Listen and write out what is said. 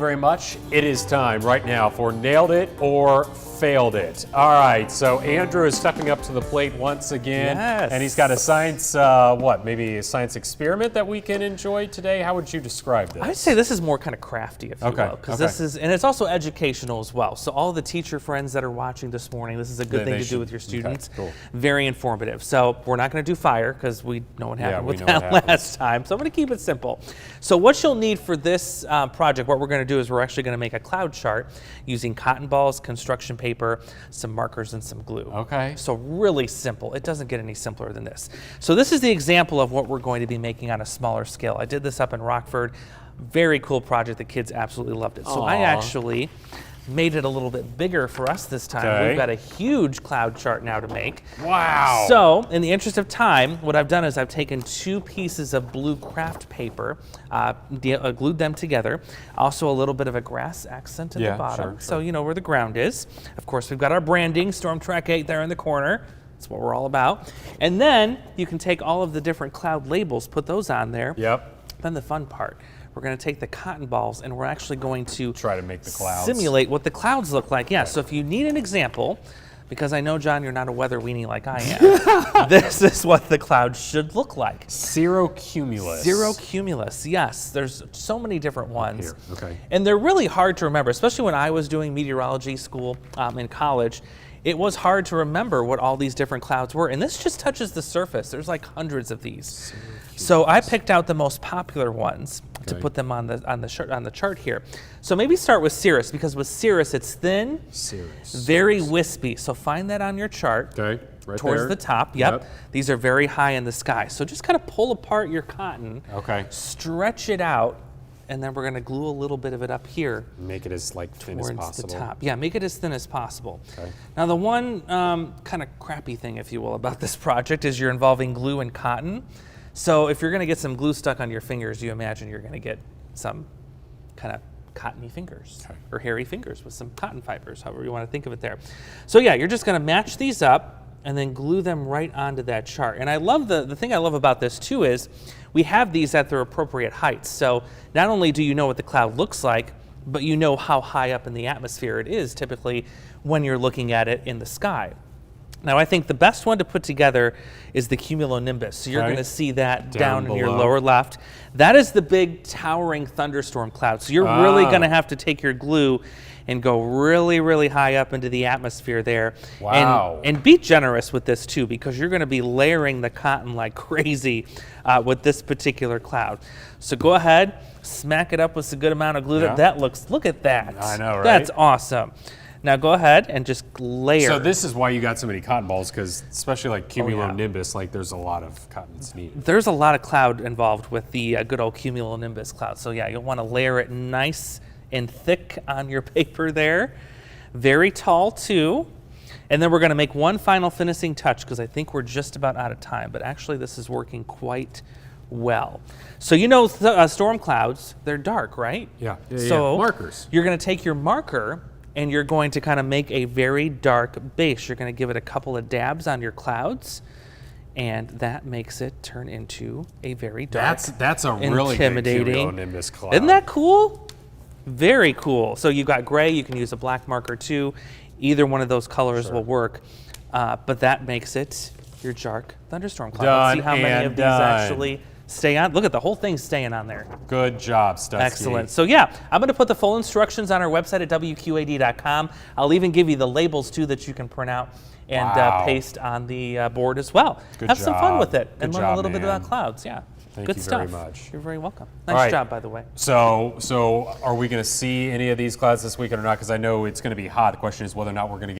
Very much. It is time right now for Nailed It or Failed It. All right, so Andrew is stepping up to the plate once again. Yes. And he's got a science, maybe a science experiment that we can enjoy today? How would you describe this? I'd say this is more kind of crafty, if you will, because this is, and it's also educational as well. So all the teacher friends that are watching this morning, this is a good thing to do with your students. Okay, cool. Very informative. So we're not going to do fire because we know what happened with that that last time. So I'm going to keep it simple. So what you'll need for this project, what we're going to do is we're actually going to make a cloud chart using cotton balls, construction paper, some markers, and some glue. Okay. So really simple. It doesn't get any simpler than this. So this is the example of what we're going to be making on a smaller scale. I did this up in Rockford. Very cool project. The kids absolutely loved it. So I actually made it a little bit bigger for us this time. Okay. We've got a huge cloud chart now to make. Wow. So in the interest of time, what I've done is I've taken 2 pieces of blue craft paper, glued them together. Also a little bit of a grass accent at the bottom. Sure. So you know where the ground is. Of course, we've got our branding, StormTrack 8 there in the corner. That's what we're all about. And then you can take all of the different cloud labels, put those on there. Yep. Then the fun part. We're going to take the cotton balls and we're actually going to try to make the clouds. Simulate what the clouds look like. Yeah, so if you need an example, because I know, John, you're not a weather weenie like I am, this is what the clouds should look like. Cirrocumulus. Cirrocumulus, yes. There's so many different ones. Here. Okay. And they're really hard to remember, especially when I was doing meteorology school in college. It was hard to remember what all these different clouds were, and this just touches the surface. There's like hundreds of these. So I picked out the most popular ones to put them on the chart here. So maybe start with cirrus, because with cirrus it's thin, very wispy. So find that on your chart. Okay, right towards there. the top. Yep. These are very high in the sky. So just kind of pull apart your cotton. Okay. Stretch it out. And then we're going to glue a little bit of it up here. Make it as thin as possible. The top. Yeah, make it as thin as possible. Okay. Now the one kind of crappy thing, if you will, about this project is you're involving glue and cotton. So if you're going to get some glue stuck on your fingers, you imagine you're going to get some kind of cottony fingers or hairy fingers with some cotton fibers, however you want to think of it there. So yeah, you're just going to match these up and then glue them right onto that chart. And I love the thing I love about this too is we have these at their appropriate heights. So not only do you know what the cloud looks like, but you know how high up in the atmosphere it is typically when you're looking at it in the sky. Now I think the best one to put together is the cumulonimbus. So you're going to see that down in your lower left. That is the big towering thunderstorm cloud. So you're really going to have to take your glue and go really, really high up into the atmosphere there. Wow. And be generous with this too, because you're going to be layering the cotton like crazy with this particular cloud. So go ahead, smack it up with a good amount of glue. Look at that. I know, right? That's awesome. Now go ahead and just layer. So this is why you got so many cotton balls, because especially like cumulonimbus, like there's a lot of cotton that's needed. There's a lot of cloud involved with the good old cumulonimbus cloud. So yeah, you'll want to layer it nice and thick on your paper there. Very tall too. And then we're going to make one final finishing touch, because I think we're just about out of time, but actually this is working quite well. So you know storm clouds, they're dark, right? Yeah. So markers. You're going to take your marker and you're going to kind of make a very dark base. You're going to give it a couple of dabs on your clouds, and that makes it turn into a very dark, that's a really intimidating good cumulonimbus cloud. Isn't that cool? Very cool. So you've got gray. You can use a black marker too. Either one of those colors will work, but that makes it your dark thunderstorm cloud. Let's see how many of these actually stay on. Look at the whole thing staying on there. Good job, Stutsky. Excellent. So yeah, I'm going to put the full instructions on our website at WQAD.com. I'll even give you the labels too that you can print out and paste on the board as well. Have some fun with it and learn a little bit about clouds. Yeah. Thank Good you stuff. very much. You're very welcome. Nice job, by the way. So are we going to see any of these clouds this weekend or not? Because I know it's going to be hot. The question is whether or not we're going to get